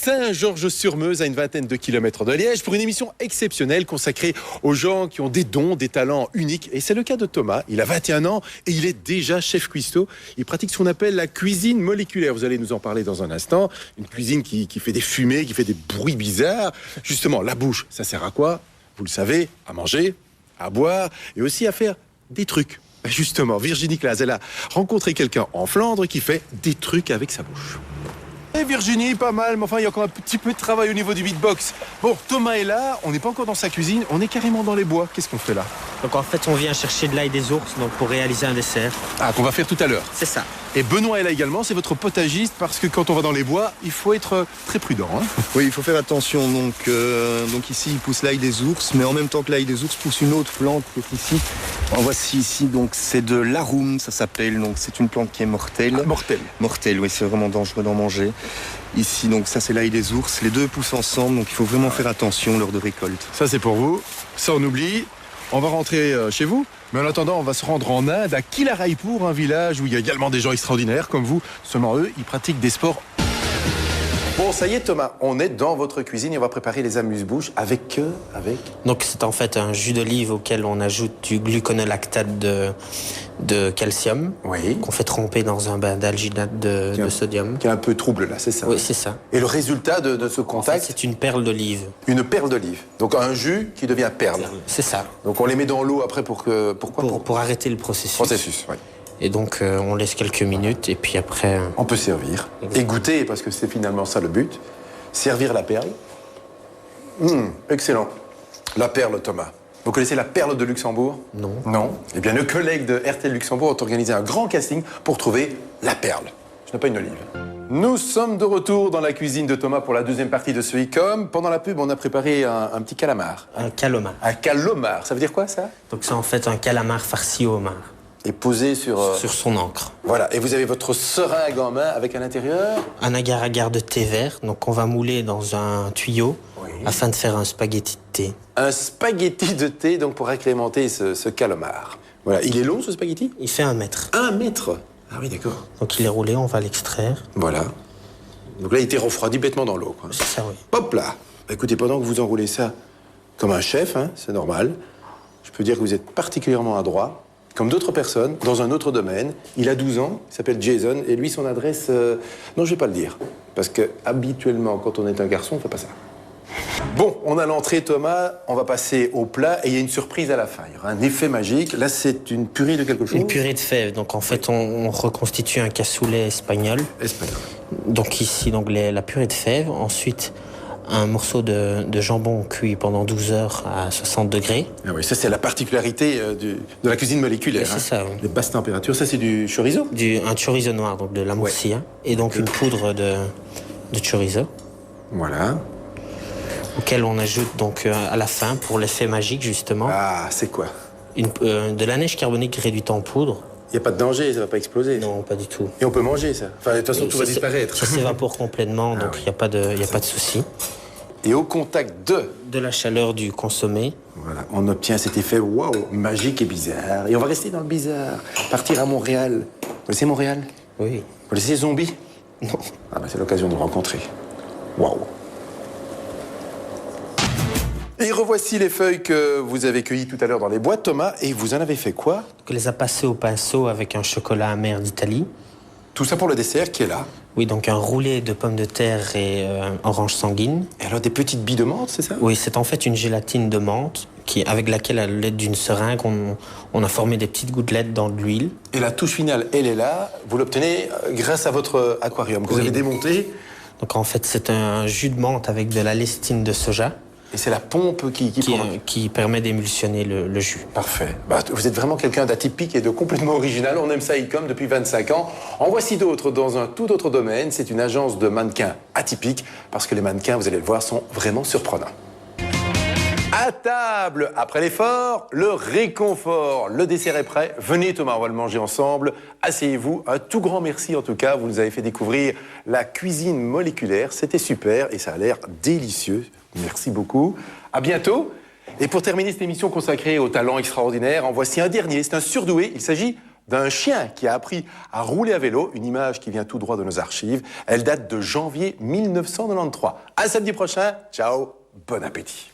Saint-Georges-sur-Meuse, à une vingtaine de kilomètres de Liège, pour une émission exceptionnelle consacrée aux gens qui ont des dons, des talents uniques. Et c'est le cas de Thomas. Il a 21 ans et il est déjà chef cuistot. Il pratique ce qu'on appelle la cuisine moléculaire. Vous allez nous en parler dans un instant. Une cuisine qui fait des fumées, qui fait des bruits bizarres. Justement, la bouche, ça sert à quoi? Vous le savez, à manger, à boire et aussi à faire des trucs. Justement, Virginie Claes, elle a rencontré quelqu'un en Flandre qui fait des trucs avec sa bouche. Et Virginie, pas mal, mais enfin, il y a encore un petit peu de travail au niveau du beatbox. Bon, Thomas est là, on n'est pas encore dans sa cuisine, on est carrément dans les bois. Qu'est-ce qu'on fait là? Donc en fait, on vient chercher de l'ail des ours donc pour réaliser un dessert. Ah, qu'on va faire tout à l'heure. C'est ça. Et Benoît est là également, c'est votre potagiste, parce que quand on va dans les bois, il faut être très prudent. Hein. Oui, il faut faire attention. Donc ici, il pousse l'ail des ours, mais en même temps que l'ail des ours pousse une autre plante qui est ici. En voici ici, donc c'est de l'arum, ça s'appelle. Donc c'est une plante qui est mortelle. Ah, mortelle. Mortelle, oui, c'est vraiment dangereux d'en manger. Ici, donc ça c'est l'ail des ours. Les deux poussent ensemble, donc il faut vraiment faire attention lors de récolte. Ça c'est pour vous, ça on oublie. On va rentrer chez vous. Mais en attendant, on va se rendre en Inde, à Kilaraipur, un village où il y a également des gens extraordinaires comme vous. Seulement eux, ils pratiquent des sports. Bon, ça y est Thomas, on est dans votre cuisine et on va préparer les amuse-bouches avec... Donc c'est en fait un jus d'olive auquel on ajoute du gluconolactate de calcium. Oui. Qu'on fait tremper dans un bain d'alginate de sodium. Qui est un peu trouble là, c'est ça? Oui, c'est ça. Et le résultat de ce En contact? fait, c'est une perle d'olive. Une perle d'olive. Donc un jus qui devient perle. C'est ça. Donc on les met dans l'eau après pour que... Pourquoi? Pour arrêter le processus. Processus, oui. Et donc on laisse quelques minutes et puis après... On peut servir. Et goûter, parce que c'est finalement ça le but. Servir la perle. Excellent. La perle, Thomas. Vous connaissez la perle de Luxembourg? Non. Non. Eh bien, nos collègues de RTL Luxembourg ont organisé un grand casting pour trouver la perle. Je n'ai pas une olive. Nous sommes de retour dans la cuisine de Thomas pour la deuxième partie de ce e-com. Pendant la pub, on a préparé un petit calamar. Un calomar. Un calomar, ça veut dire quoi, ça? Donc c'est en fait un calamar farci au homard. Et posé sur... Sur son encre. Voilà. Et vous avez votre seringue en main avec à l'intérieur... Un agar-agar de thé vert, donc on va mouler dans un tuyau afin de faire un spaghetti de thé. Un spaghetti de thé, donc pour agrémenter ce calomar. Voilà. Il est long, ce spaghetti? Il fait 1 mètre. 1 mètre? Ah oui, d'accord. Donc il est roulé, on va l'extraire. Voilà. Donc là, il était refroidi bêtement dans l'eau, quoi. C'est ça, oui. Hop là. Bah, écoutez, pendant que vous enroulez ça comme un chef, hein, c'est normal, je peux dire que vous êtes particulièrement adroit. Comme d'autres personnes, dans un autre domaine. Il a 12 ans, il s'appelle Jason, et lui, son adresse... Non, je vais pas le dire. Parce que, habituellement, quand on est un garçon, on fait pas ça. Bon, on a l'entrée, Thomas, on va passer au plat, et il y a une surprise à la fin. Il y aura un effet magique. Là, c'est une purée de quelque chose? Une purée de fèves. Donc en fait, on reconstitue un cassoulet espagnol. Espagnol. Donc ici, donc, la purée de fèves. Ensuite, un morceau de jambon cuit pendant 12 heures à 60 degrés. Ah oui, ça, c'est la particularité de la cuisine moléculaire. C'est ça, oui. Les basses températures. Ça, c'est du chorizo? Un chorizo noir, donc de la morcilla. Ouais. Et donc une poudre de chorizo. Voilà. Auquel on ajoute donc à la fin, pour l'effet magique, justement... Ah, c'est quoi? De la neige carbonique réduite en poudre. Il n'y a pas de danger, ça va pas exploser? Non, pas du tout. Et on peut manger ça? Enfin, de toute façon, tout va disparaître. Ça s'évapore complètement, donc il n'y a pas de souci. Et au contact de la chaleur du consommé. Voilà, on obtient cet effet waouh, magique et bizarre. Et on va rester dans le bizarre. Partir à Montréal. Vous connaissez Montréal? Oui. Vous connaissez Zombie? Non. Ah bah c'est l'occasion de le rencontrer. Waouh. Et revoici les feuilles que vous avez cueillies tout à l'heure dans les bois, Thomas. Et vous en avez fait quoi? On les a passées au pinceau avec un chocolat amer d'Italie. Tout ça pour le dessert qui est là? Oui, donc un roulé de pommes de terre et orange sanguine. Et alors des petites billes de menthe, c'est ça? Oui, c'est en fait une gélatine de menthe avec laquelle, à l'aide d'une seringue, on a formé des petites gouttelettes dans de l'huile. Et la touche finale, elle est là. Vous l'obtenez grâce à votre aquarium que vous avez démonté. Donc en fait, c'est un jus de menthe avec de la lestine de soja. Et c'est la pompe qui permet d'émulsionner le jus. Parfait. Bah, vous êtes vraiment quelqu'un d'atypique et de complètement original. On aime ça e-com depuis 25 ans. En voici d'autres dans un tout autre domaine. C'est une agence de mannequins atypiques parce que les mannequins, vous allez le voir, sont vraiment surprenants. À table, après l'effort, le réconfort. Le dessert est prêt. Venez Thomas, on va le manger ensemble. Asseyez-vous. Un tout grand merci en tout cas. Vous nous avez fait découvrir la cuisine moléculaire. C'était super et ça a l'air délicieux. Merci beaucoup. À bientôt. Et pour terminer cette émission consacrée aux talents extraordinaires, en voici un dernier. C'est un surdoué. Il s'agit d'un chien qui a appris à rouler à vélo, une image qui vient tout droit de nos archives. Elle date de janvier 1993. À samedi prochain, ciao, bon appétit.